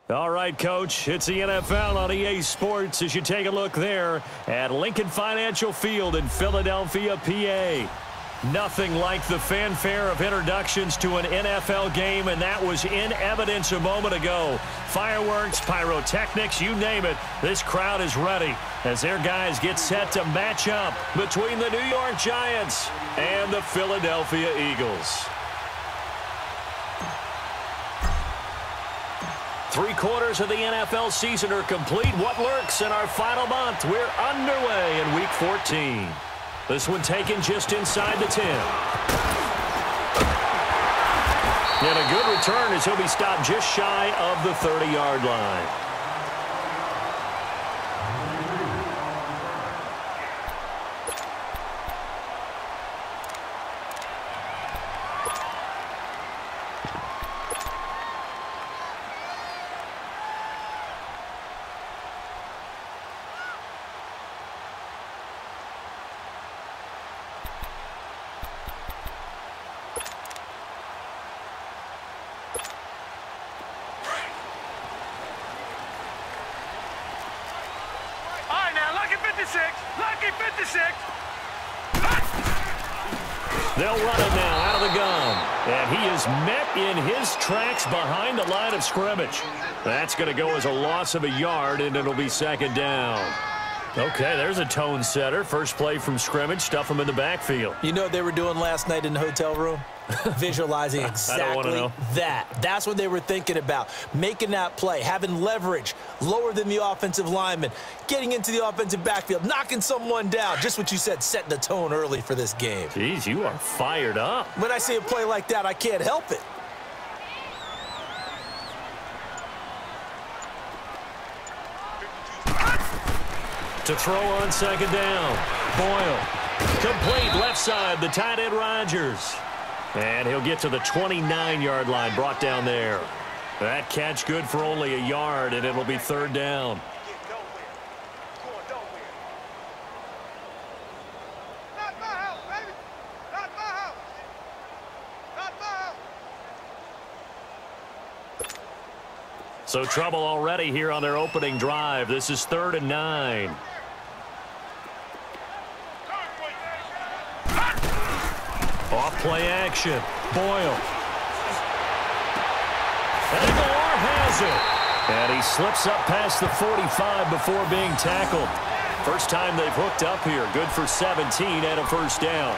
All right, Coach, it's the NFL on EA Sports as you take a look there at Lincoln Financial Field in Philadelphia, PA. Nothing like the fanfare of introductions to an NFL game, and that was in evidence a moment ago. Fireworks, pyrotechnics, you name it, this crowd is ready as their guys get set to match up between the New York Giants and the Philadelphia Eagles. 3/4 of the NFL season are complete. What lurks in our final month? We're underway in Week 14. This one taken just inside the 10. And a good return as he'll be stopped just shy of the 30-yard line. Lucky 56. They'll run it now out of the gun. And he is met in his tracks behind the line of scrimmage. That's going to go as a loss of a yard, and it'll be second down. Okay, there's a tone setter. First play from scrimmage, stuff him in the backfield. You know what they were doing last night in the hotel room? Visualizing exactly that. That's what they were thinking about. Making that play, having leverage, lower than the offensive lineman, getting into the offensive backfield, knocking someone down. Just what you said, setting the tone early for this game. Jeez, you are fired up. When I see a play like that, I can't help it. To throw on second down. Boyle. Complete left side, the tight end Rodgers. And he'll get to the 29-yard line, brought down there. That catch good for only a yard, and it'll be third down. So trouble already here on their opening drive. This is 3rd and 9. Off play action. Boyle. Aguilar has it. And he slips up past the 45 before being tackled. First time they've hooked up here. Good for 17 and a first down.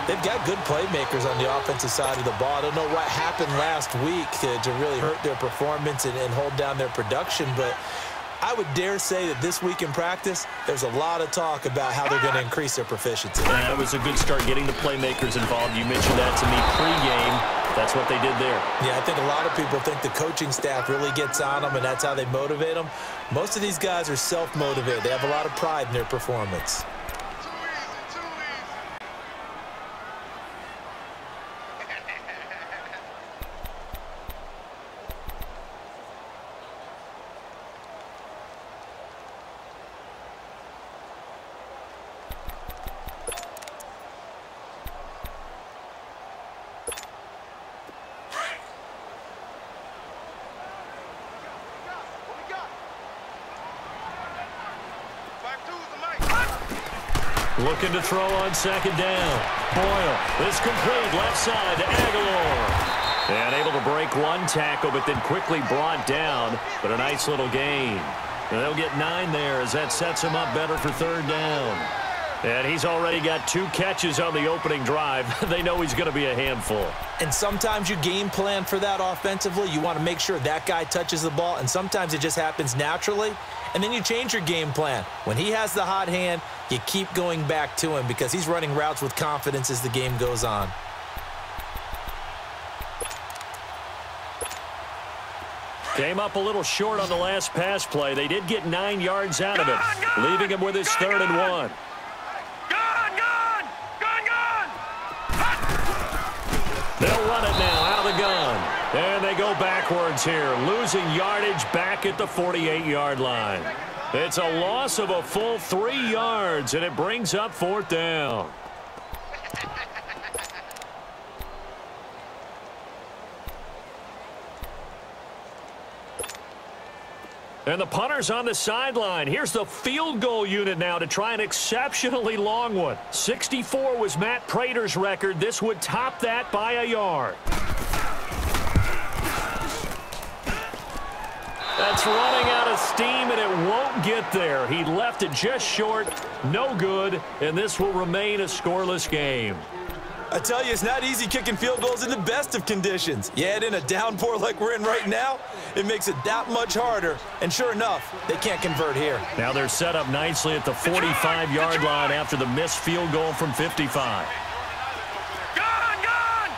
They've got good playmakers on the offensive side of the ball. I don't know what happened last week to really hurt their performance and hold down their production, but I would dare say that this week in practice, there's a lot of talk about how they're going to increase their proficiency. And that was a good start getting the playmakers involved. You mentioned that to me pregame. That's what they did there. Yeah, I think a lot of people think the coaching staff really gets on them, and that's how they motivate them. Most of these guys are self-motivated. They have a lot of pride in their performance. Looking to throw on second down. Boyle is complete left side to Aguilar. And able to break one tackle, but then quickly brought down. But a nice little gain. And they'll get 9 there as that sets him up better for third down. And he's already got 2 catches on the opening drive. They know he's going to be a handful. And sometimes you game plan for that offensively. You want to make sure that guy touches the ball, and sometimes it just happens naturally. And then you change your game plan. When he has the hot hand, you keep going back to him because he's running routes with confidence as the game goes on. Came up a little short on the last pass play. They did get 9 yards out of it, leaving him with his 3rd and 1. They'll run it now out of the gun. And they go backwards here, losing yardage back at the 48-yard line. It's a loss of a full 3 yards, and it brings up 4th down. And the punter's on the sideline. Here's the field goal unit now to try an exceptionally long one. 64 was Matt Prater's record. This would top that by a yard. That's running out of steam, and it won't get there. He left it just short, no good, and this will remain a scoreless game. I tell you, it's not easy kicking field goals in the best of conditions. You add in a downpour like we're in right now, it makes it that much harder. And sure enough, they can't convert here. Now they're set up nicely at the 45-yard line after the missed field goal from 55. Gone!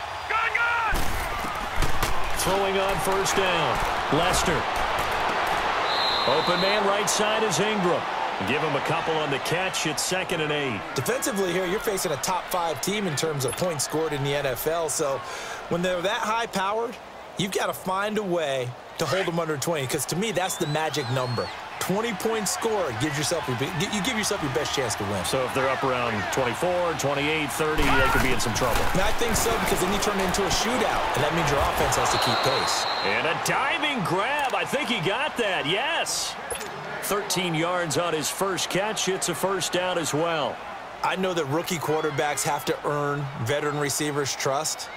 Throwing on first down. Lester. Open man right side is Ingram. Give him a couple on the catch. It's 2nd and 8. Defensively here, you're facing a top-5 team in terms of points scored in the NFL. So when they're that high-powered, you've got to find a way to hold them under 20. Because to me, that's the magic number. 20-point score gives yourself you give yourself your best chance to win. So if they're up around 24, 28, 30, they could be in some trouble. And I think so, because then you turn it into a shootout, and that means your offense has to keep pace. And a diving grab. I think he got that. Yes. 13 yards on his first catch. It's a first down as well. I know that rookie quarterbacks have to earn veteran receivers' trust.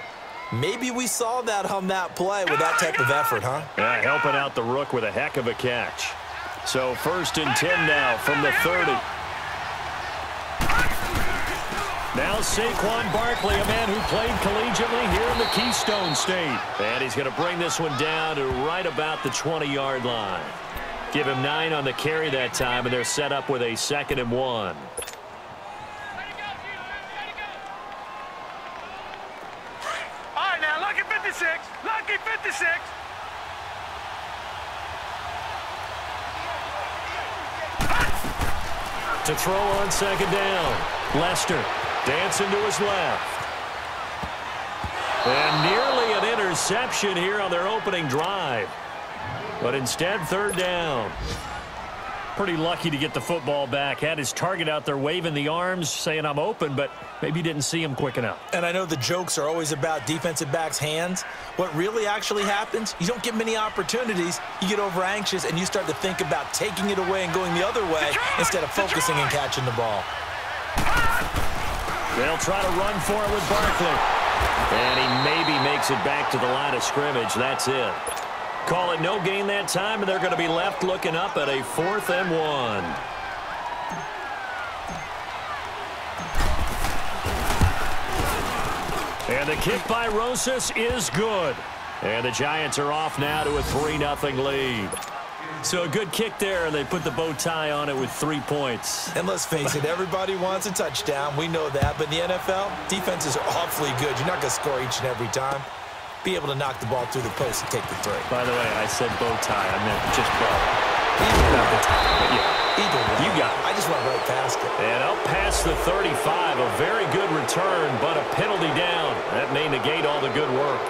Maybe we saw that on that play with that type of effort, huh? Yeah, helping out the rook with a heck of a catch. So 1st and 10 now from the 30. Now Saquon Barkley, a man who played collegiately here in the Keystone State. And he's going to bring this one down to right about the 20-yard line. Give him 9 on the carry that time, and they're set up with a 2nd and 1. All right, now, lucky 56. Lucky 56. To throw on 2nd down. Lester dancing to his left. And nearly an interception here on their opening drive. But instead, 3rd down. Pretty lucky to get the football back. Had his target out there waving the arms, saying I'm open, but maybe didn't see him quick enough. And I know the jokes are always about defensive backs' hands. What really actually happens, you don't get many opportunities. You get over anxious, and you start to think about taking it away and going the other way instead of focusing and catching the ball. They'll try to run for it with Barkley. And he maybe makes it back to the line of scrimmage. That's it. Call it no gain that time, and they're going to be left looking up at a 4th and 1. And the kick by Rosas is good. And the Giants are off now to a 3-0 lead. So a good kick there, and they put the bow tie on it with 3 points. And let's face it, everybody wants a touchdown. We know that. But in the NFL, defenses are awfully good. You're not going to score each and every time. Be able to knock the ball through the post and take the 3. By the way, I said bow tie. I meant just bow. Either way. You got it. I just went right past it. And up past the 35, a very good return, but a penalty down. That may negate all the good work.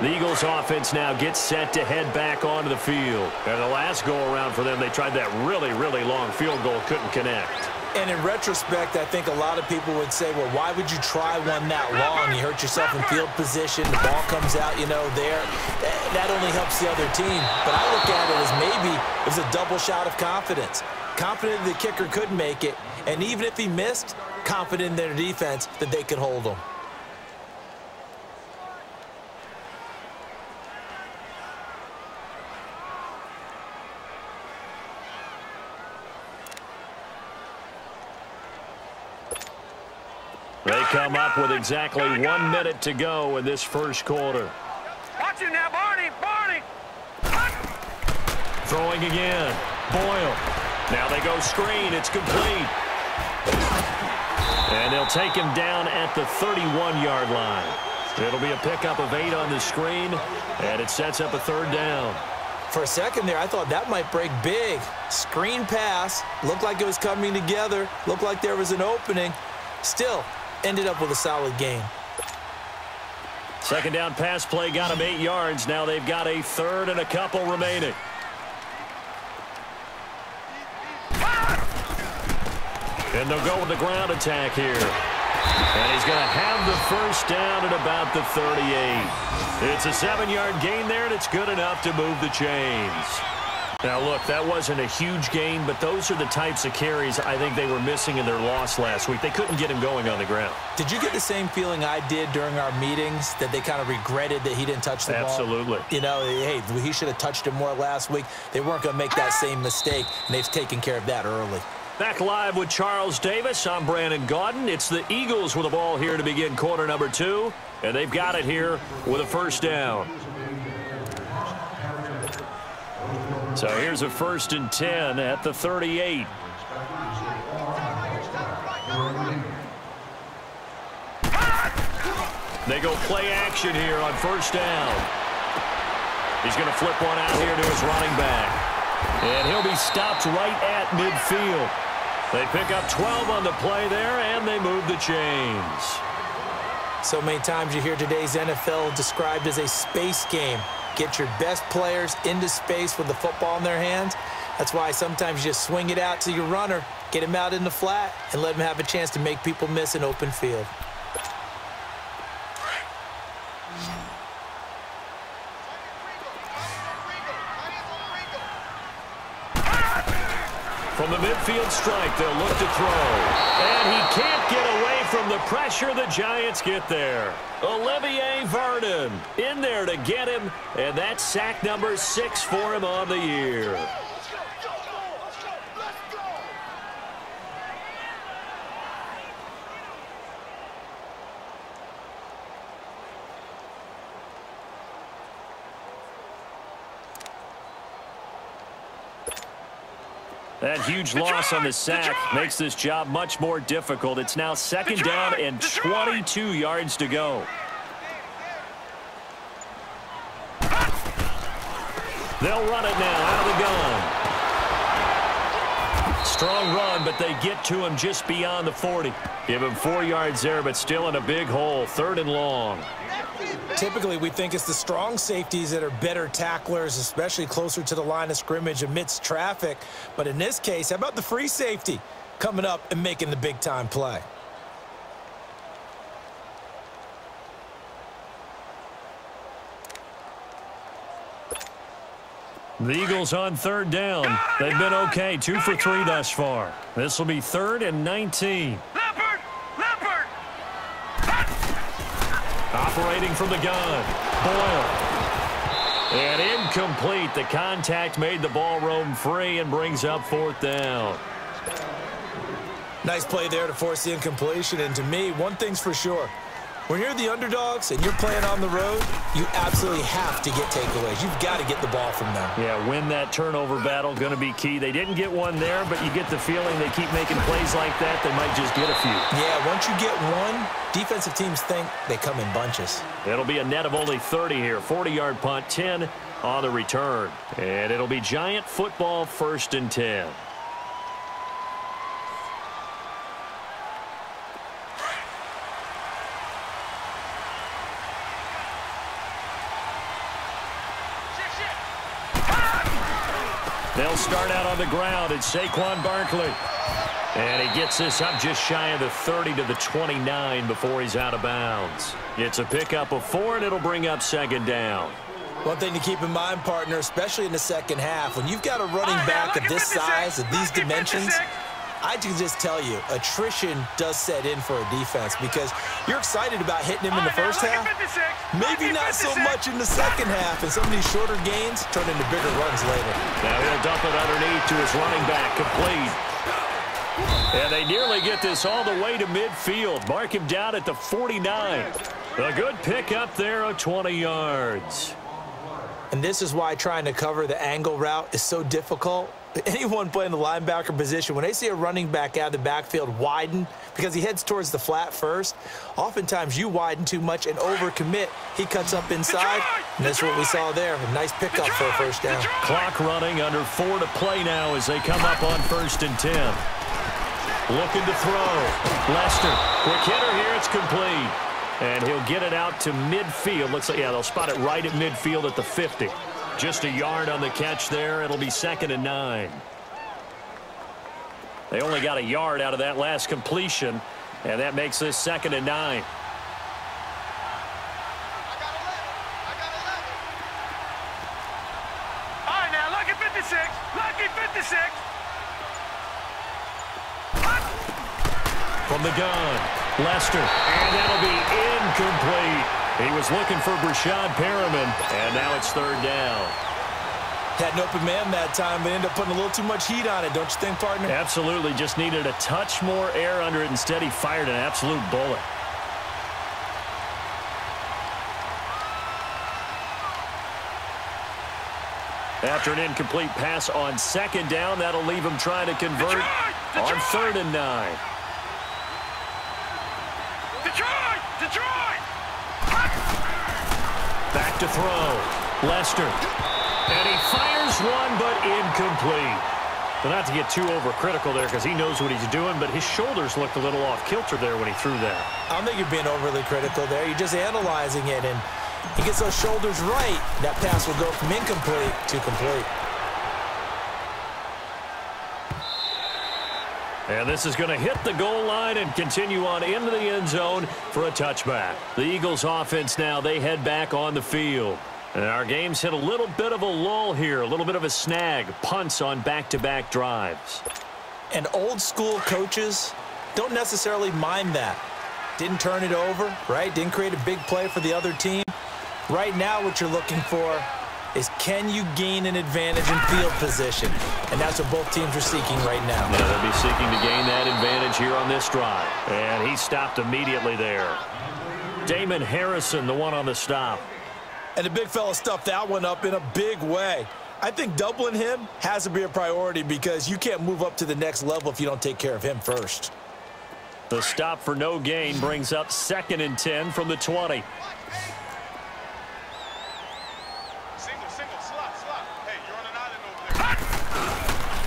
The Eagles offense now gets set to head back onto the field. And the last go-around for them, they tried that really, really long field goal, couldn't connect. And in retrospect, I think a lot of people would say, well, why would you try one that long? You hurt yourself in field position. The ball comes out, there. That only helps the other team. But I look at it as maybe it was a double shot of confidence. Confident the kicker could make it. And even if he missed, confident in their defense that they could hold him. They come up with exactly 1 minute to go in this first quarter. Watch it now, Barney. Throwing again. Boyle. Now they go screen. It's complete. And they'll take him down at the 31-yard line. It'll be a pickup of 8 on the screen, and it sets up a 3rd down. For a second there, I thought that might break big. Screen pass. Looked like it was coming together. Looked like there was an opening. Still, ended up with a solid game. 2nd down pass play got him 8 yards. Now they've got a 3rd and a couple remaining. And they'll go with the ground attack here. And he's going to have the first down at about the 38. It's a 7-yard gain there, and it's good enough to move the chains. Now, look, that wasn't a huge gain, but those are the types of carries I think they were missing in their loss last week. They couldn't get him going on the ground. Did you get the same feeling I did during our meetings, that they kind of regretted that he didn't touch the ball? Absolutely. You know, hey, he should have touched it more last week. They weren't going to make that same mistake, and they've taken care of that early. Back live with Charles Davis. I'm Brandon Gaudin. It's the Eagles with the ball here to begin quarter number 2, and they've got it here with a first down. So here's a 1st and 10 at the 38. They go play action here on first down. He's going to flip one out here to his running back. And he'll be stopped right at midfield. They pick up 12 on the play there, and they move the chains. So many times you hear today's NFL described as a space game. Get your best players into space with the football in their hands. That's why sometimes you just swing it out to your runner, get him out in the flat, and let him have a chance to make people miss an open field. From the midfield strike, they'll look to throw. And he can't get away from the pressure. The Giants get there. Olivier Vernon in there to get him, and that's sack number 6 for him on the year. That huge loss on the sack makes this job much more difficult. It's now 2nd down and 22 yards to go. They'll run it now out of the gun. Strong run, but they get to him just beyond the 40. Give him 4 yards there, but still in a big hole. 3rd and long. Typically, we think it's the strong safeties that are better tacklers, especially closer to the line of scrimmage amidst traffic. But in this case, how about the free safety coming up and making the big-time play? The Eagles on 3rd down. They've been okay, 2 for 3 thus far. This will be 3rd and 19. Operating from the gun, Boyle. And incomplete. The contact made the ball roam free and brings up 4th down. Nice play there to force the incompletion. And to me, one thing's for sure. When you're the underdogs and you're playing on the road, you absolutely have to get takeaways. You've got to get the ball from them. Yeah, win that turnover battle, going to be key. They didn't get one there, but you get the feeling they keep making plays like that, they might just get a few. Yeah, once you get one, defensive teams think they come in bunches. It'll be a net of only 30 here. 40-yard punt, 10 on the return. And it'll be Giant football, 1st and 10. They'll start out on the ground. It's Saquon Barkley. And he gets this up just shy of the 30 to the 29 before he's out of bounds. It's a pickup of 4, and it'll bring up 2nd down. One thing to keep in mind, partner, especially in the second half, when you've got a running back of this size, of these dimensions, I can just tell you, attrition does set in for a defense because you're excited about hitting him in the first half. Maybe not so much in the second half, and some of these shorter gains turn into bigger runs later. Now he'll dump it underneath to his running back, complete. And they nearly get this all the way to midfield. Mark him down at the 49. A good pickup there of 20 yards. And this is why trying to cover the angle route is so difficult. Anyone playing the linebacker position, when they see a running back out of the backfield widen because he heads towards the flat first, oftentimes you widen too much and overcommit. He cuts up inside, and that's what we saw there. A nice pickup for a first down. Clock running, under 4 to play now as they come up on 1st and 10. Looking to throw. Lester, quick hitter here, it's complete. And he'll get it out to midfield. Looks like, yeah, they'll spot it right at midfield at the 50. Just a yard on the catch there. It'll be 2nd and 9. They only got a yard out of that last completion, and that makes this 2nd and 9. 56. Lucky 56. From the gun, Lester, and that'll be incomplete. He was looking for Brashad Perriman, and now it's third down. Had an open man that time, but ended up putting a little too much heat on it, don't you think, partner? Absolutely, just needed a touch more air under it. Instead, he fired an absolute bullet. After an incomplete pass on second down, that'll leave him trying to convert on 3rd and 9. Detroit! Back to throw. Lester. And he fires one, but incomplete. But not to get too overcritical there because he knows what he's doing, but his shoulders looked a little off kilter there when he threw that. I don't think you're being overly critical there. You're just analyzing it, and he gets those shoulders right. That pass will go from incomplete to complete. And this is going to hit the goal line and continue on into the end zone for a touchback. The Eagles offense now, they head back on the field. And our game's hit a little bit of a lull here, a little bit of a snag, punts on back-to-back drives. And old-school coaches don't necessarily mind that. Didn't turn it over, right? Didn't create a big play for the other team. Right now what you're looking for is can you gain an advantage in field position? And that's what both teams are seeking right now. Yeah, they'll be seeking to gain that advantage here on this drive. And he stopped immediately there. Damon Harrison, the one on the stop. And the big fella stuffed that one up in a big way. I think doubling him has to be a priority because you can't move up to the next level if you don't take care of him first. The stop for no gain brings up 2nd and 10 from the 20.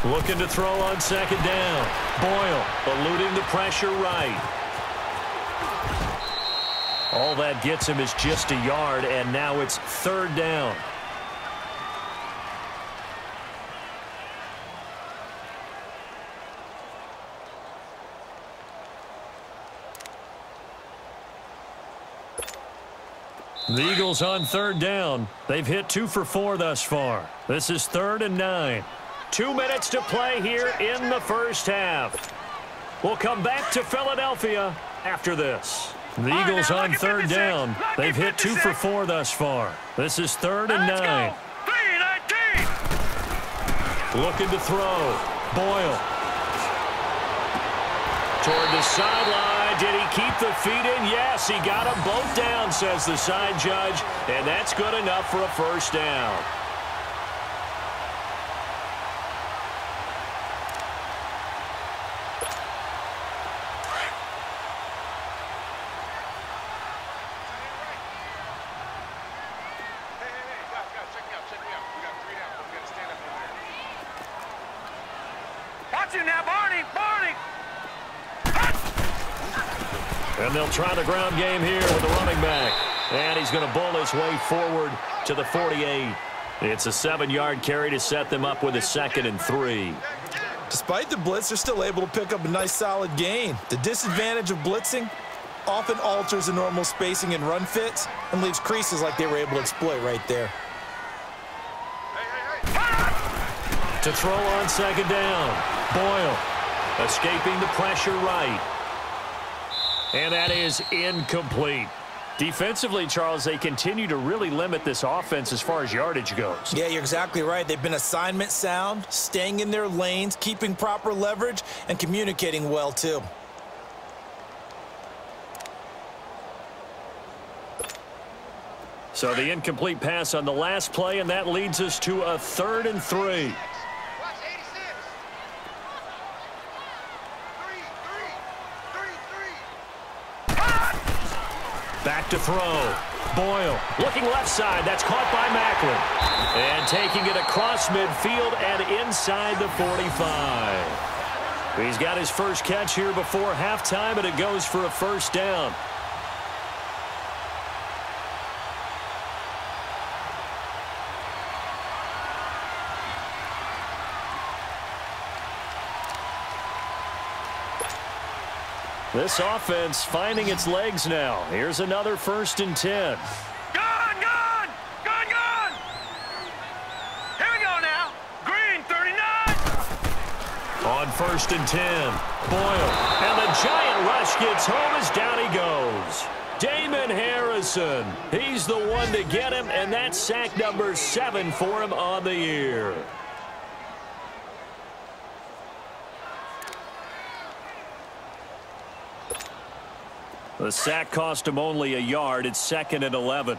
Looking to throw on 2nd down. Boyle eluding the pressure right. All that gets him is just a yard, and now it's 3rd down. The Eagles on 3rd down. They've hit 2 for 4 thus far. This is 3rd and 9. 2 minutes to play here in the first half. We'll come back to Philadelphia after this. The Eagles on 3rd down. They've hit 2 for 4 thus far. This is 3rd and 9. Looking to throw. Boyle. Toward the sideline. Did he keep the feet in? Yes, he got them both down, says the side judge. And that's good enough for a first down. And they'll try the ground game here with the running back. And he's going to bowl his way forward to the 48. It's a 7-yard carry to set them up with a 2nd and 3. Despite the blitz, they're still able to pick up a nice solid gain. The disadvantage of blitzing often alters the normal spacing and run fits and leaves creases like they were able to exploit right there. To throw on 2nd down. Boyle escaping the pressure right. And that is incomplete. Defensively, Charles, they continue to really limit this offense as far as yardage goes. Yeah, you're exactly right. They've been assignment sound, staying in their lanes, keeping proper leverage, and communicating well, too. So the incomplete pass on the last play, and that leads us to a 3rd and 3. Back to throw. Boyle looking left side. That's caught by Macklin. And taking it across midfield and inside the 45. He's got his first catch here before halftime, and it goes for a first down. This offense finding its legs now. Here's another 1st and 10. Gone! Here we go now. Green. On 1st and 10, Boyle. And the giant rush gets home as down he goes. Damon Harrison. He's the one to get him, and that's sack number 7 for him on the year. The sack cost him only a yard. It's 2nd and 11.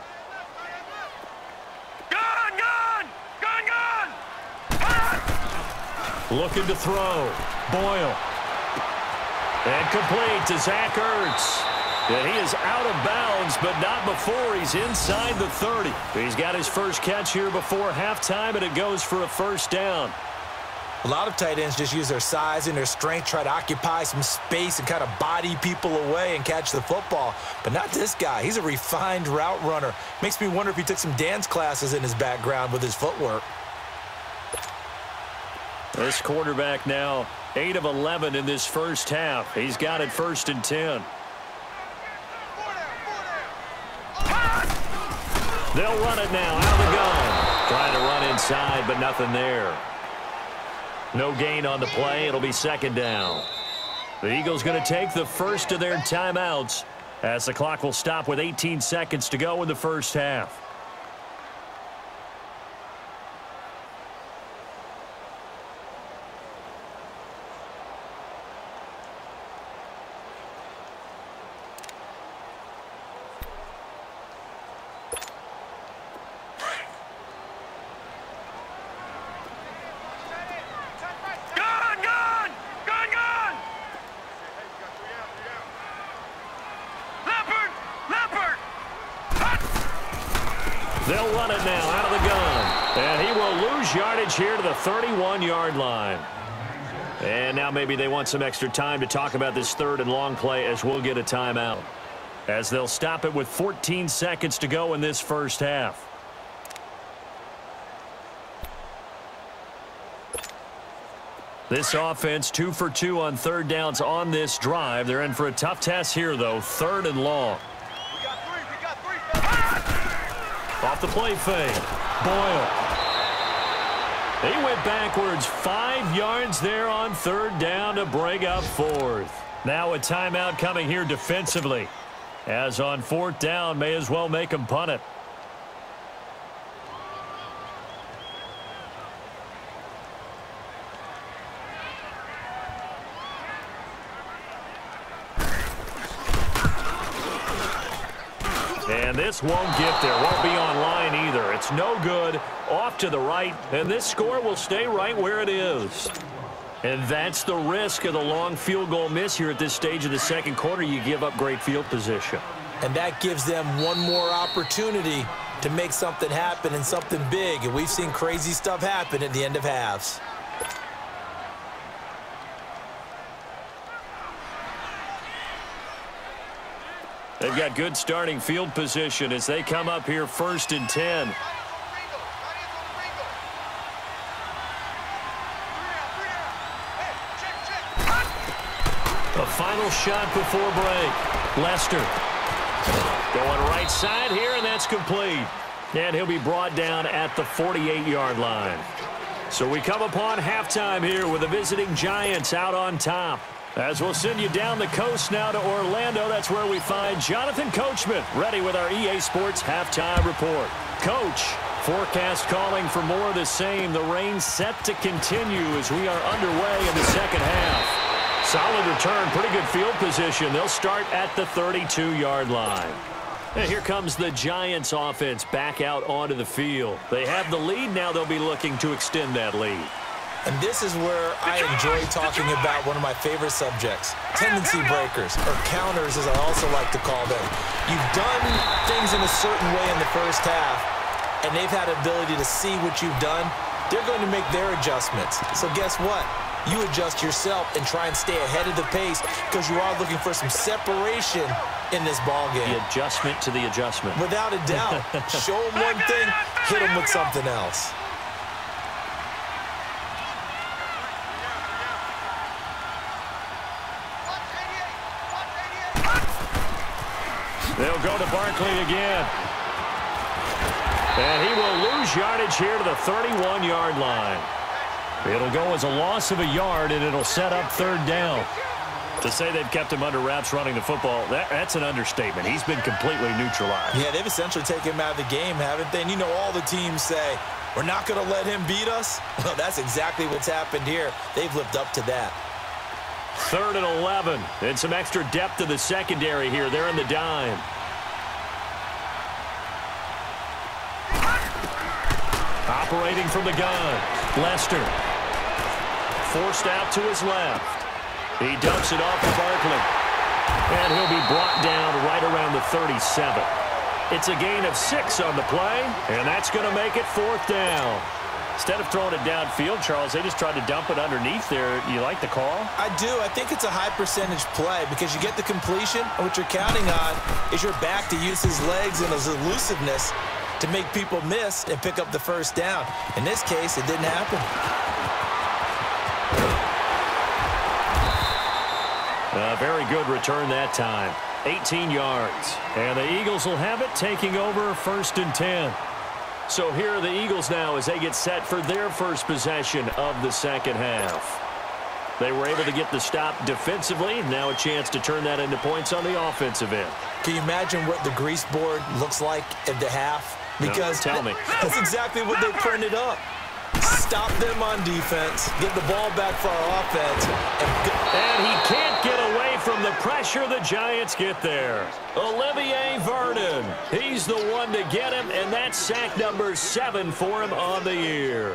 Looking to throw. Boyle. And complete to Zach Ertz. And he is out of bounds, but not before he's inside the 30. He's got his first catch here before halftime, and it goes for a first down. A lot of tight ends just use their size and their strength, try to occupy some space and kind of body people away and catch the football. But not this guy. He's a refined route runner. Makes me wonder if he took some dance classes in his background with his footwork. This quarterback now 8 of 11 in this first half. He's got it 1st and 10. They'll run it now out of the gun. Trying to run inside, but nothing there. No gain on the play. It'll be 2nd down. The Eagles going to take the first of their timeouts as the clock will stop with 18 seconds to go in the first half. They'll run it now out of the gun. And he will lose yardage here to the 31-yard line. And now maybe they want some extra time to talk about this 3rd and long play as we'll get a timeout. As they'll stop it with 14 seconds to go in this first half. This offense 2 for 2 on 3rd downs on this drive. They're in for a tough test here, though. 3rd and long. Off the play fake. Boyle. He went backwards 5 yards there on 3rd down to bring up 4th. Now a timeout coming here defensively. As on 4th down, may as well make him punt it. And this won't get there. Won't be online either. It's no good. Off to the right. And this score will stay right where it is. And that's the risk of the long field goal miss here at this stage of the 2nd quarter. You give up great field position. And that gives them one more opportunity to make something happen and something big. And we've seen crazy stuff happen at the end of halves. They've got good starting field position as they come up here 1st and 10. A final shot before break. Lester going right side here, and that's complete. And he'll be brought down at the 48-yard line. So we come upon halftime here with the visiting Giants out on top. As we'll send you down the coast now to Orlando, that's where we find Jonathan Coachman ready with our EA Sports halftime report. Coach, forecast calling for more of the same. The rain set to continue as we are underway in the 2nd half. Solid return, pretty good field position. They'll start at the 32-yard line. And here comes the Giants offense back out onto the field. They have the lead. Now they'll be looking to extend that lead. And this is where I enjoy talking about one of my favorite subjects, tendency breakers, or counters as I also like to call them. You've done things in a certain way in the first half, and they've had ability to see what you've done. They're going to make their adjustments. So guess what? You adjust yourself and try and stay ahead of the pace because you are looking for some separation in this ballgame. The adjustment to the adjustment. Without a doubt. Show them one thing, hit them with something else. They'll go to Barkley again. And he will lose yardage here to the 31-yard line. It'll go as a loss of a yard, and it'll set up third down. To say they've kept him under wraps running the football, that's an understatement. He's been completely neutralized. Yeah, they've essentially taken him out of the game, haven't they? And you know all the teams say, we're not going to let him beat us. Well, that's exactly what's happened here. They've lived up to that. 3rd and 11. And some extra depth to the secondary here. They're in the dime. Operating from the gun. Lester. Forced out to his left. He dumps it off to Barkley. And he'll be brought down right around the 37. It's a gain of 6 on the play, and that's going to make it 4th down. Instead of throwing it downfield, Charles, they just tried to dump it underneath there. You like the call? I do. I think it's a high-percentage play because you get the completion, and what you're counting on is your back to use his legs and his elusiveness to make people miss and pick up the first down. In this case, it didn't happen. A very good return that time. 18 yards. And the Eagles will have it, taking over 1st and 10. So here are the Eagles now as they get set for their first possession of the second half. They were able to get the stop defensively. Now a chance to turn that into points on the offensive end. Can you imagine what the grease board looks like at the half? Because no, tell me. That's exactly what they printed up. Stop them on defense, get the ball back for our offense. And he can't get away from the pressure. The Giants get there. Olivier Vernon, he's the one to get him, and that's sack number 7 for him on the year.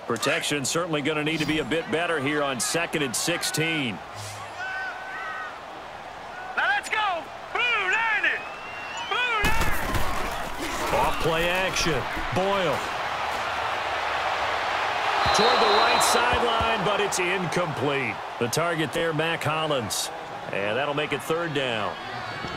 Protection certainly going to need to be a bit better here on 2nd and 16. Now let's go. Blue 90. Blue 90. Off play action. Boyle. Toward the right sideline, but it's incomplete. The target there, Mac Hollins. And that'll make it 3rd down.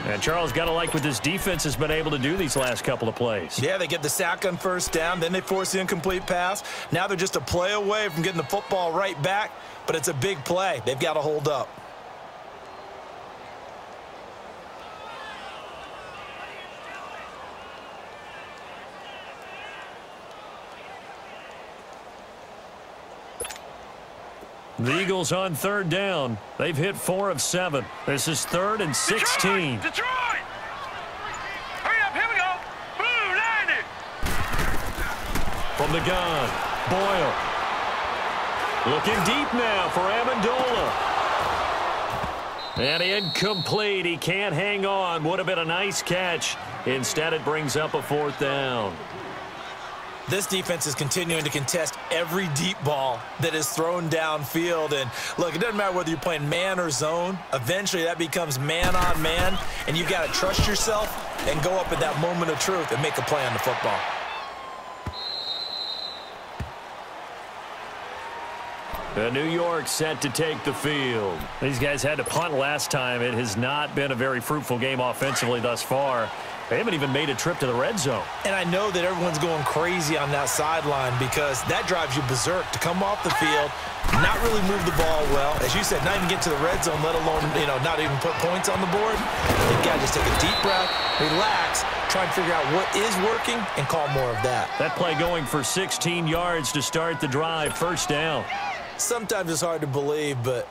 And Charles, got to like what this defense has been able to do these last couple of plays. Yeah, they get the sack on 1st down, then they force the incomplete pass. Now they're just a play away from getting the football right back, but it's a big play. They've got to hold up. The Eagles on 3rd down. They've hit 4 of 7. This is 3rd and 16. Detroit! Hurry up, here we go. Blue 90. From the gun, Boyle. Looking deep now for Amendola. And incomplete. He can't hang on. Would have been a nice catch. Instead, it brings up a 4th down. This defense is continuing to contest every deep ball that is thrown downfield. And, look, it doesn't matter whether you're playing man or zone. Eventually, that becomes man on man, and you've got to trust yourself and go up at that moment of truth and make a play on the football. New York set to take the field. These guys had to punt last time. It has not been a very fruitful game offensively thus far. They haven't even made a trip to the red zone. And I know that everyone's going crazy on that sideline because that drives you berserk to come off the field, not really move the ball well. As you said, not even get to the red zone, let alone, not even put points on the board. You've got to just take a deep breath, relax, try and figure out what is working, and call more of that. That play going for 16 yards to start the drive. 1st down. Sometimes it's hard to believe, but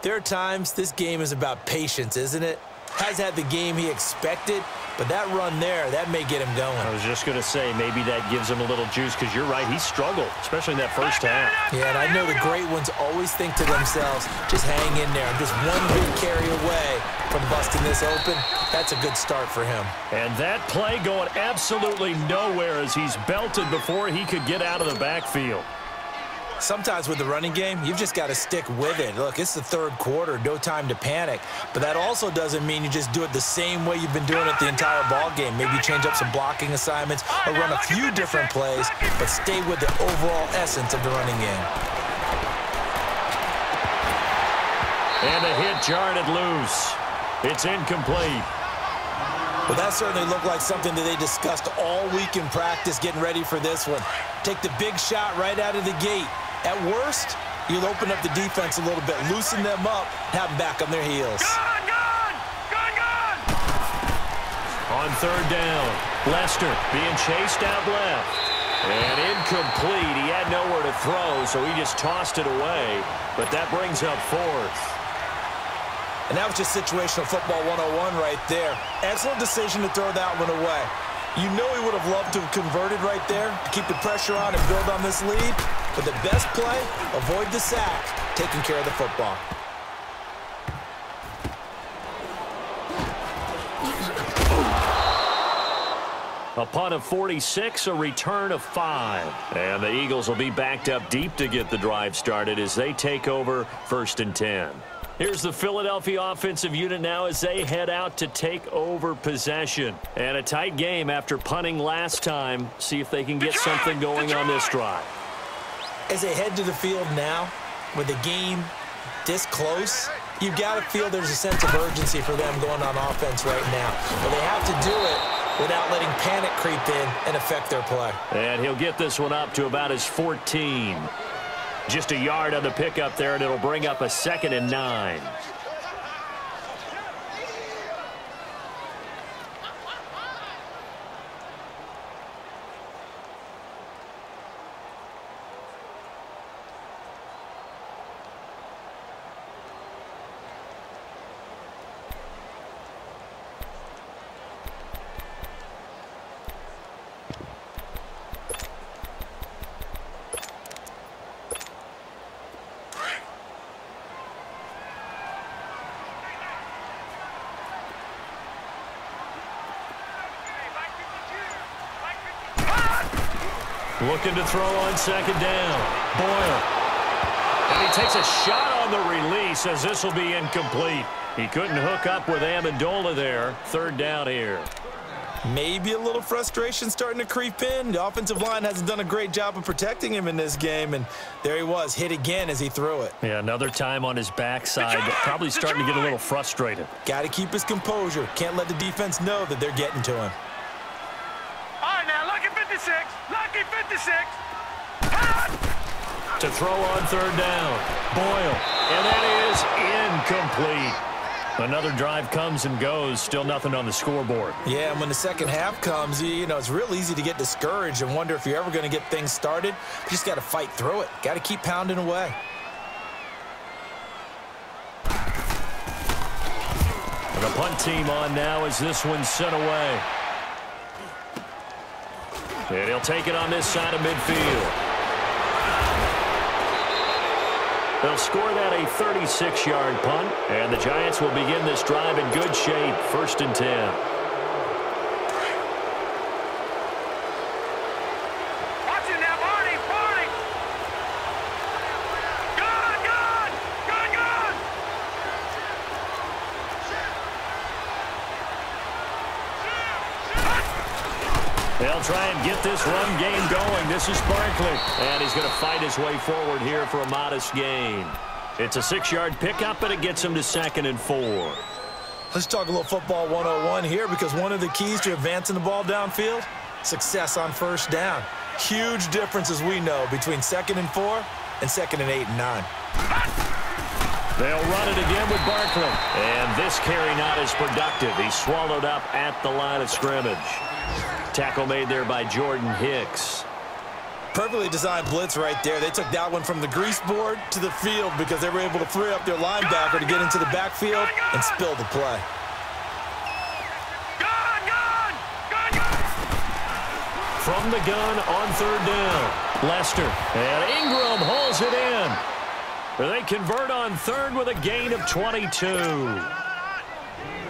there are times this game is about patience, isn't it? Has had the game he expected, but that run there, that may get him going. I was just going to say, maybe that gives him a little juice because you're right, he struggled, especially in that first half. Yeah, and I know the great ones always think to themselves, just hang in there. I'm just one big carry away from busting this open. That's a good start for him. And that play going absolutely nowhere as he's belted before he could get out of the backfield. Sometimes with the running game, you've just got to stick with it. Look, it's the 3rd quarter, no time to panic. But that also doesn't mean you just do it the same way you've been doing it the entire ball game. Maybe change up some blocking assignments or run a few different plays, but stay with the overall essence of the running game. And a hit jarred it loose. It's incomplete. Well, that certainly looked like something that they discussed all week in practice getting ready for this one. Take the big shot right out of the gate. At worst, you'll open up the defense a little bit, loosen them up, have them back on their heels. Gone, gone! Gone, gone! On third down, Lester being chased out left. And incomplete. He had nowhere to throw, so he just tossed it away. But that brings up fourth. And that was just situational football 101 right there. Excellent decision to throw that one away. You know he would have loved to have converted right there to keep the pressure on and build on this lead. But the best play, avoid the sack, taking care of the football. A punt of 46, a return of 5. And the Eagles will be backed up deep to get the drive started as they take over 1st and 10. Here's the Philadelphia offensive unit now as they head out to take over possession. And a tight game after punting last time. See if they can get something going on this drive. As they head to the field now, with the game this close, you've got to feel there's a sense of urgency for them going on offense right now. But they have to do it without letting panic creep in and affect their play. And he'll get this one up to about his 14. Just a yard on the pickup there, and it'll bring up a 2nd and 9. Looking to throw on 2nd down. Boyle. And he takes a shot on the release as this will be incomplete. He couldn't hook up with Amendola there. 3rd down here. Maybe a little frustration starting to creep in. The offensive line hasn't done a great job of protecting him in this game, and there he was, hit again as he threw it. Yeah, another time on his backside. Probably starting to get a little frustrated. Got to keep his composure. Can't let the defense know that they're getting to him. All right, now, lucky 56. Lucky 56. To throw on 3rd down. Boyle. And that is incomplete. Another drive comes and goes. Still nothing on the scoreboard. Yeah, and when the second half comes, you know, it's real easy to get discouraged and wonder if you're ever going to get things started. You just got to fight through it. Got to keep pounding away. The punt team on now as this one's sent away. And he'll take it on this side of midfield. They'll score that a 36-yard punt, and the Giants will begin this drive in good shape, 1st and 10. Watch it now, Barney, Barney. Gone, gone, gone, gone. They'll try and get this run game going. This is Barkley, and he's going to fight his way forward here for a modest gain. It's a 6-yard pickup, and it gets him to 2nd and 4. Let's talk a little football 101 here, because one of the keys to advancing the ball downfield, success on 1st down. Huge difference, as we know, between 2nd and 4 and 2nd and 8 and 9. They'll run it again with Barkley, and this carry not as productive. He's swallowed up at the line of scrimmage. Tackle made there by Jordan Hicks. Perfectly designed blitz right there. They took that one from the grease board to the field because they were able to free up their linebacker to get into the backfield and spill the play. Gone, gone, gone, gone. From the gun on 3rd down. Lester, and Ingram hauls it in. They convert on 3rd with a gain of 22.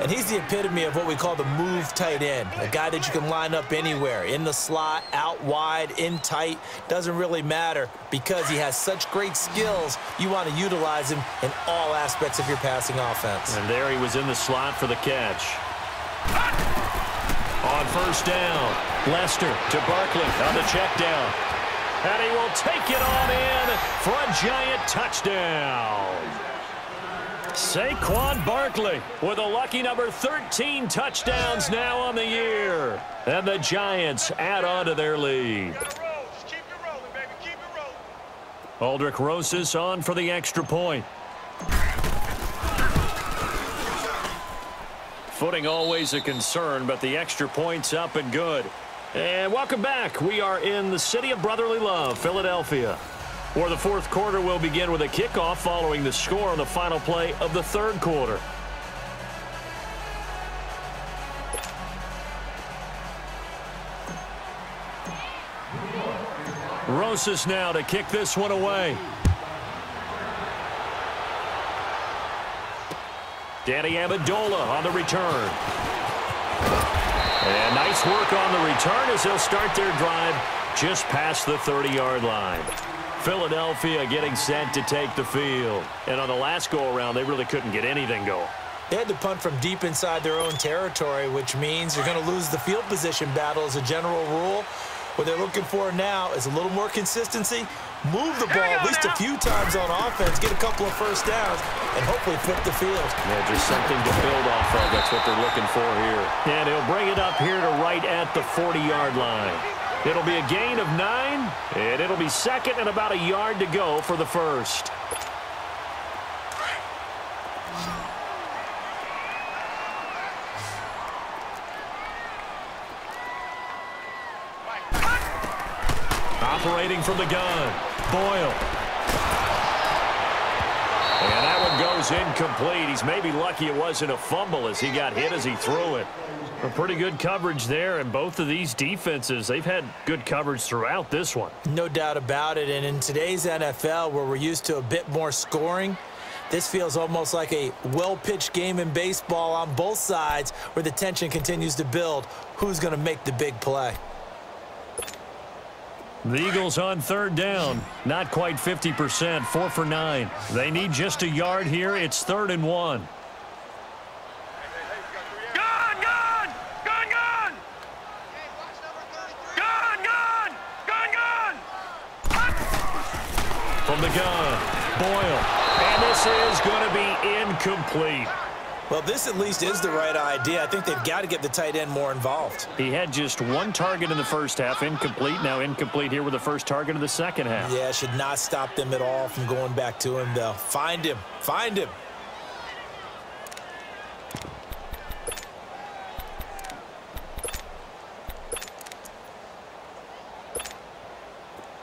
And he's the epitome of what we call the move tight end, a guy that you can line up anywhere, in the slot, out wide, in tight, doesn't really matter because he has such great skills. You want to utilize him in all aspects of your passing offense. And there he was in the slot for the catch. On 1st down, Lester to Barkley on the check down. And he will take it on in for a giant touchdown. Saquon Barkley with a lucky number 13 touchdowns now on the year. And the Giants add on to their lead. Aldrick Rosas on for the extra point. Footing always a concern, but the extra point's up and good. And welcome back. We are in the city of brotherly love, Philadelphia, where the fourth quarter will begin with a kickoff following the score on the final play of the third quarter. Rosas now to kick this one away. Danny Amendola on the return. And nice work on the return as they'll start their drive just past the 30-yard line. Philadelphia getting set to take the field. And on the last go-around, they really couldn't get anything going. They had to punt from deep inside their own territory, which means you're going to lose the field position battle as a general rule. What they're looking for now is a little more consistency, move the ball at least a few times on offense, get a couple of first downs, and hopefully flip the field. Yeah, just something to build off of. That's what they're looking for here. And he'll bring it up here to right at the 40-yard line. It'll be a gain of 9, and it'll be second and about a yard to go for the first. Operating from the gun, Boyle. And that one goes incomplete. He's maybe lucky it wasn't a fumble as he got hit as he threw it. A pretty good coverage there, and both of these defenses, they've had good coverage throughout this one. No doubt about it, and in today's NFL where we're used to a bit more scoring, this feels almost like a well-pitched game in baseball on both sides where the tension continues to build. Who's going to make the big play? The Eagles on third down. Not quite 50%, 4 for 9. They need just a yard here. It's 3rd and 1. Gun, gun! Gun, gun! Gun, gun! Gun, gun! From the gun, Boyle. And this is going to be incomplete. Well, this at least is the right idea. I think they've got to get the tight end more involved. He had just 1 target in the first half, incomplete. Now incomplete here with the first target of the second half. Yeah, should not stop them at all from going back to him, though. Find him. Find him.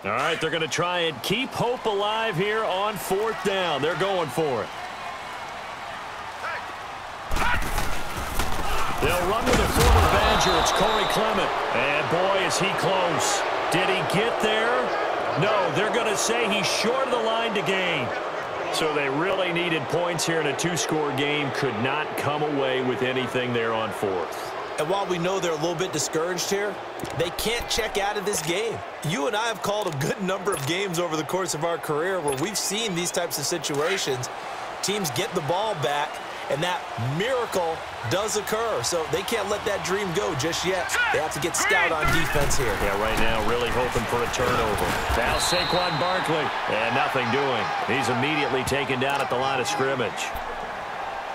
All right, they're going to try and keep hope alive here on 4th down. They're going for it. They'll run with a former Badger. It's Corey Clement. And, boy, is he close. Did he get there? No, they're going to say he's short of the line to gain. So they really needed points here in a 2-score game. Could not come away with anything there on 4th. And while we know they're a little bit discouraged here, they can't check out of this game. You and I have called a good number of games over the course of our career where we've seen these types of situations. Teams get the ball back, and that miracle does occur. So they can't let that dream go just yet. They have to get stout on defense here. Yeah, right now really hoping for a turnover. Now Saquon Barkley, and nothing doing. He's immediately taken down at the line of scrimmage.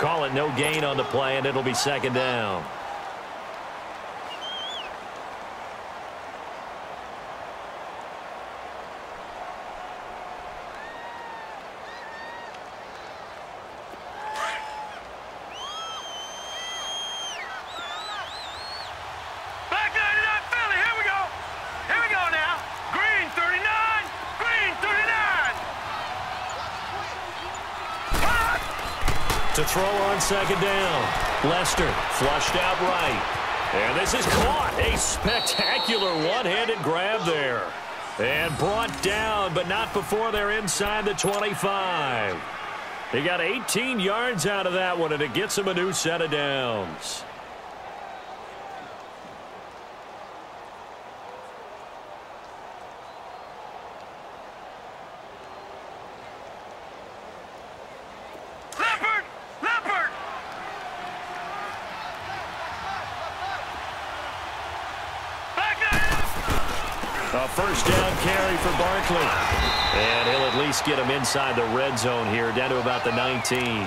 Call it no gain on the play, and it'll be 2nd down. To throw on 2nd down. Lester flushed out right. And this is caught. A spectacular one-handed grab there. And brought down, but not before they're inside the 25. They got 18 yards out of that one, and it gets them a new set of downs. A 1st down carry for Barkley. And he'll at least get him inside the red zone here, down to about the 19.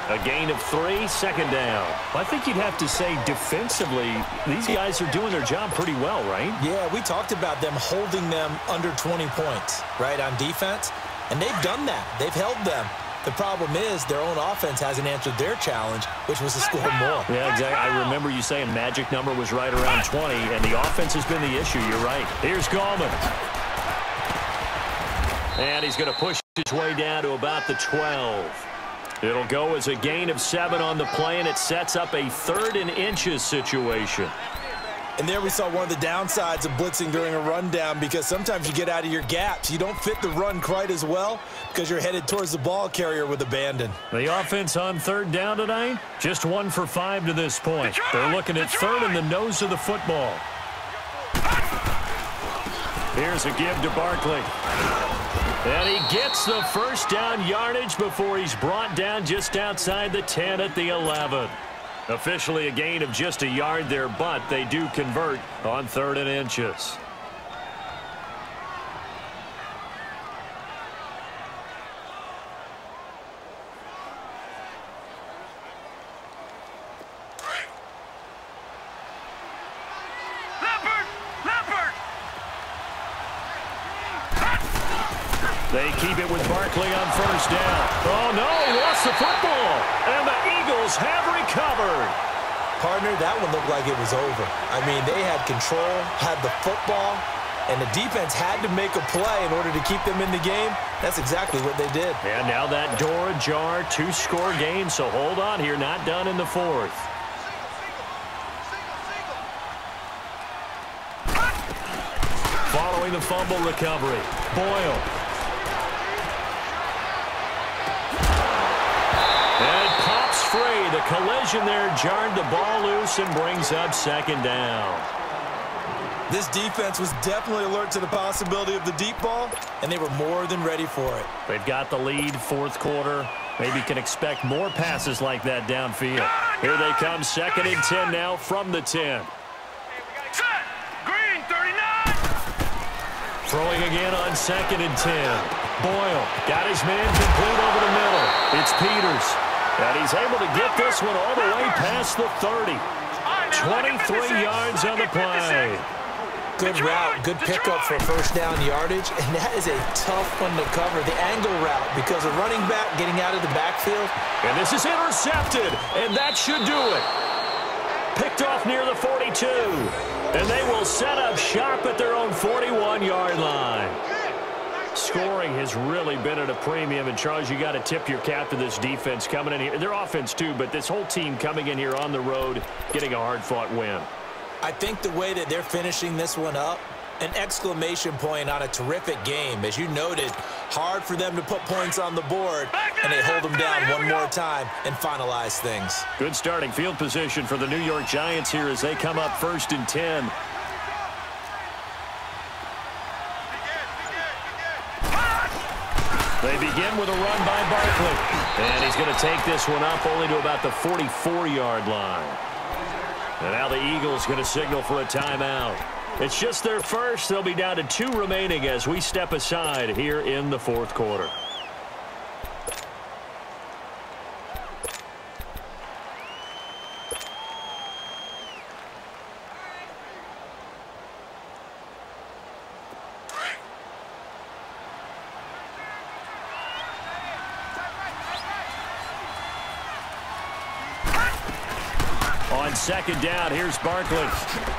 A gain of 3, second down. I think you'd have to say defensively, these guys are doing their job pretty well, right? Yeah, we talked about them holding them under 20 points, right, on defense. And they've done that. They've held them. The problem is their own offense hasn't answered their challenge, which was to score more. Yeah, exactly. I remember you saying magic number was right around 20, and the offense has been the issue. You're right. Here's Gallman. And he's going to push his way down to about the 12. It'll go as a gain of 7 on the play, and it sets up a 3rd and inches situation. And there we saw one of the downsides of blitzing during a rundown, because sometimes you get out of your gaps. You don't fit the run quite as well because you're headed towards the ball carrier with abandon. The offense on 3rd down tonight, just 1 for 5 to this point. They're looking at 3rd in the nose of the football. Here's a give to Barkley. And he gets the first down yardage before he's brought down just outside the 10 at the 11. Officially a gain of just a yard there, but they do convert on 3rd and inches. They keep it with Barkley on 1st down. Oh, no, he lost the football. And the Eagles have recovered. Partner, that one looked like it was over. I mean, they had control, had the football, and the defense had to make a play in order to keep them in the game. That's exactly what they did. And now that door ajar, 2-score game, so hold on here, not done in the 4th. Following the fumble recovery, Boyle. And it pops free. The collision there jarred the ball loose and brings up 2nd down. This defense was definitely alert to the possibility of the deep ball, and they were more than ready for it. They've got the lead, 4th quarter. Maybe can expect more passes like that downfield. Here they come, 2nd and 10 now from the 10. Green, 39. Throwing again on 2nd and 10. Boyle got his man complete over the middle. It's Peters. And he's able to get this one all the way past the 30. 23 yards on the play. Good route, good pickup for 1st down yardage, and that is a tough one to cover, the angle route, because a running back getting out of the backfield. And this is intercepted, and that should do it. Picked off near the 42, and they will set up shop at their own 41-yard line. Scoring has really been at a premium, and Charles, you got to tip your cap to this defense coming in here. Their offense too, but this whole team coming in here on the road, getting a hard-fought win. I think the way that they're finishing this one up, an exclamation point on a terrific game. As you noted, hard for them to put points on the board, and they hold them down one more time and finalize things. Good starting field position for the New York Giants here as they come up 1st and 10. They begin with a run by Barkley. And he's going to take this one up only to about the 44-yard line. And now the Eagles going to signal for a timeout. It's just their first. They'll be down to 2 remaining as we step aside here in the 4th quarter. On 2nd down, here's Barkley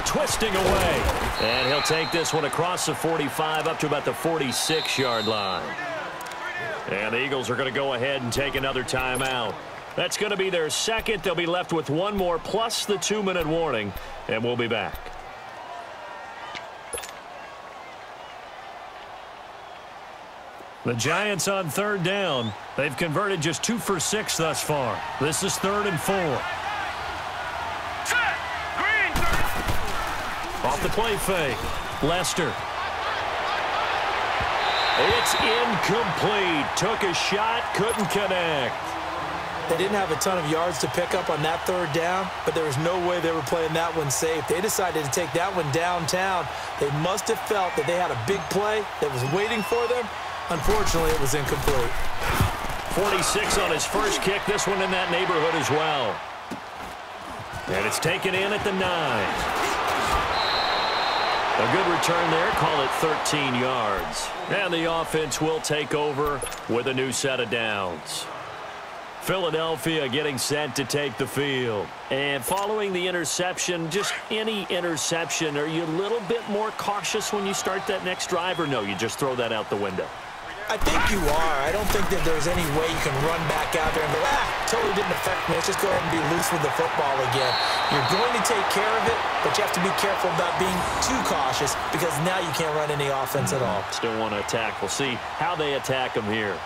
twisting away. And he'll take this one across the 45 up to about the 46-yard line. And the Eagles are going to go ahead and take another timeout. That's going to be their 2nd. They'll be left with 1 more plus the 2-minute warning. And we'll be back. The Giants on 3rd down. They've converted just 2 for 6 thus far. This is 3rd and 4. Off the play fake. Lester. It's incomplete. Took a shot, couldn't connect. They didn't have a ton of yards to pick up on that 3rd down, but there was no way they were playing that one safe. They decided to take that one downtown. They must have felt that they had a big play that was waiting for them. Unfortunately, it was incomplete. 46 on his first kick. This one in that neighborhood as well. And it's taken in at the 9. A good return there. Call it 13 yards. And the offense will take over with a new set of downs. Philadelphia getting set to take the field. And following the interception, just any interception, are you a little bit more cautious when you start that next drive, or no, you just throw that out the window? I think you are. I don't think that there's any way you can run back out there and go, totally didn't affect me. Let's just go ahead and be loose with the football again. You're going to take care of it, but you have to be careful about being too cautious because now you can't run any offense at all. Still want to attack. We'll see how they attack them here.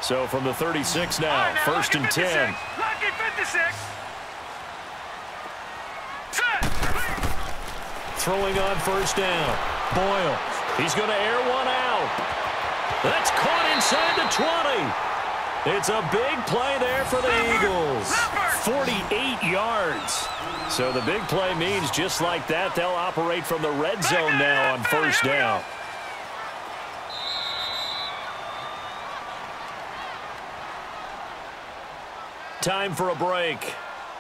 So from the 36 now, first and 10. Lucky 56. Throwing on first down. Boyle. He's going to air one out. That's caught inside the 20. It's a big play there for the Eagles. 48 yards. So the big play means just like that, they'll operate from the red zone now on first down. Time for a break.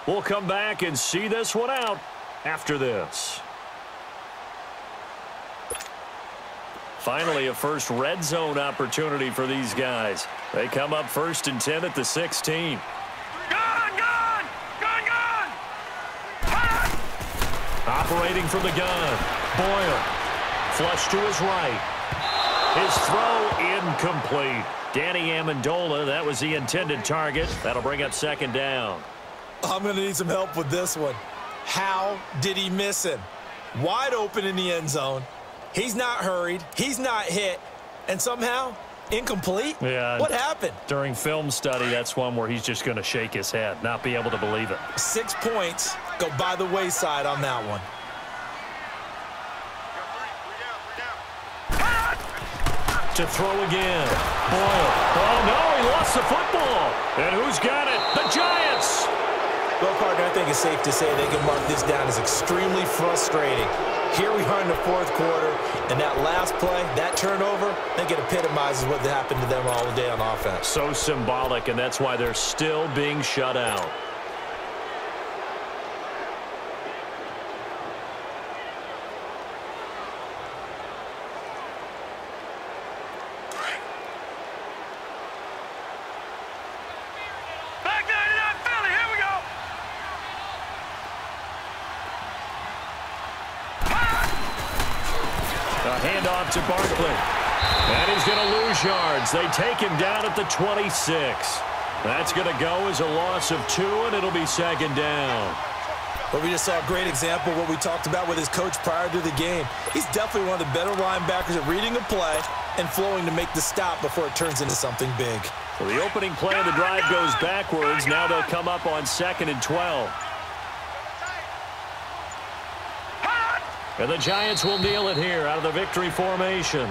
We'll come back and see this one out after this. Finally, a first red zone opportunity for these guys. They come up first and 10 at the 16. Gone! Operating from the gun. Boyle. Flush to his right. His throw incomplete. Danny Amendola, that was the intended target. That'll bring up second down. I'm going to need some help with this one. How did he miss him? Wide open in the end zone. He's not hurried. He's not hit. And somehow, incomplete? Yeah. What happened? During film study, that's one where he's just going to shake his head, not be able to believe it. 6 points go by the wayside on that one. To throw again. Boyle. Oh, no, he lost the football. And who's got it? The Giants. Well, partner, I think it's safe to say they can mark this down as extremely frustrating. Here we are in the fourth quarter, and that last play, that turnover, I think it epitomizes what happened to them all day on offense. So symbolic, and that's why they're still being shut out. Handoff to Barkley. And he's going to lose yards. They take him down at the 26. That's going to go as a loss of 2, and it'll be second down. But we just saw a great example of what we talked about with his coach prior to the game. He's definitely one of the better linebackers at reading a play and flowing to make the stop before it turns into something big. Well, the opening play of the drive goes backwards. Now they'll come up on 2nd and 12. And the Giants will kneel it here out of the victory formation.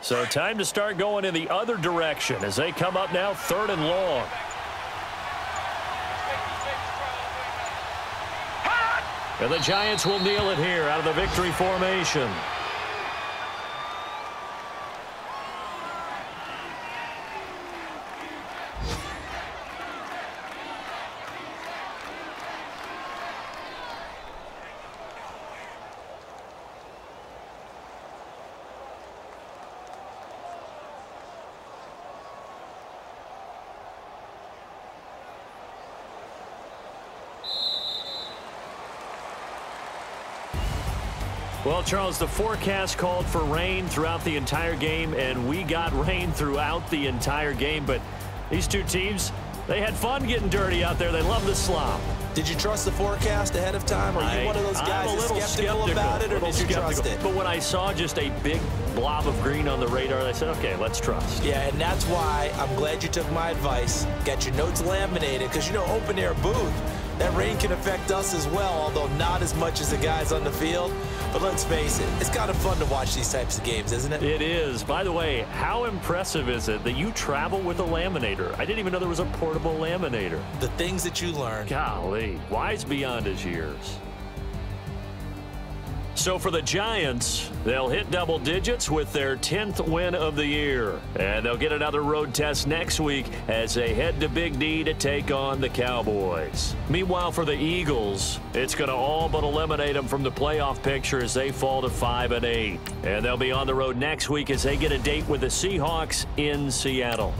So time to start going in the other direction as they come up now 3rd and long. And the Giants will kneel it here out of the victory formation. Well, Charles, the forecast called for rain throughout the entire game, and we got rain throughout the entire game. But these two teams, they had fun getting dirty out there. They love the slop. Did you trust the forecast ahead of time? Are you one of those guys that's skeptical about it, or did you trust it? But when I saw just a big blob of green on the radar, I said, okay, let's trust. Yeah, and that's why I'm glad you took my advice. Get your notes laminated, because, you know, open-air booth, That rain can affect us as well, although not as much as the guys on the field. But let's face it, it's kind of fun to watch these types of games, isn't it? It is. By the way, how impressive is it that you travel with a laminator? I didn't even know there was a portable laminator. The things that you learn. Golly, wise beyond his years. So for the Giants, they'll hit double digits with their 10th win of the year. And they'll get another road test next week as they head to Big D to take on the Cowboys. Meanwhile, for the Eagles, it's going to all but eliminate them from the playoff picture as they fall to 5-8. And they'll be on the road next week as they get a date with the Seahawks in Seattle.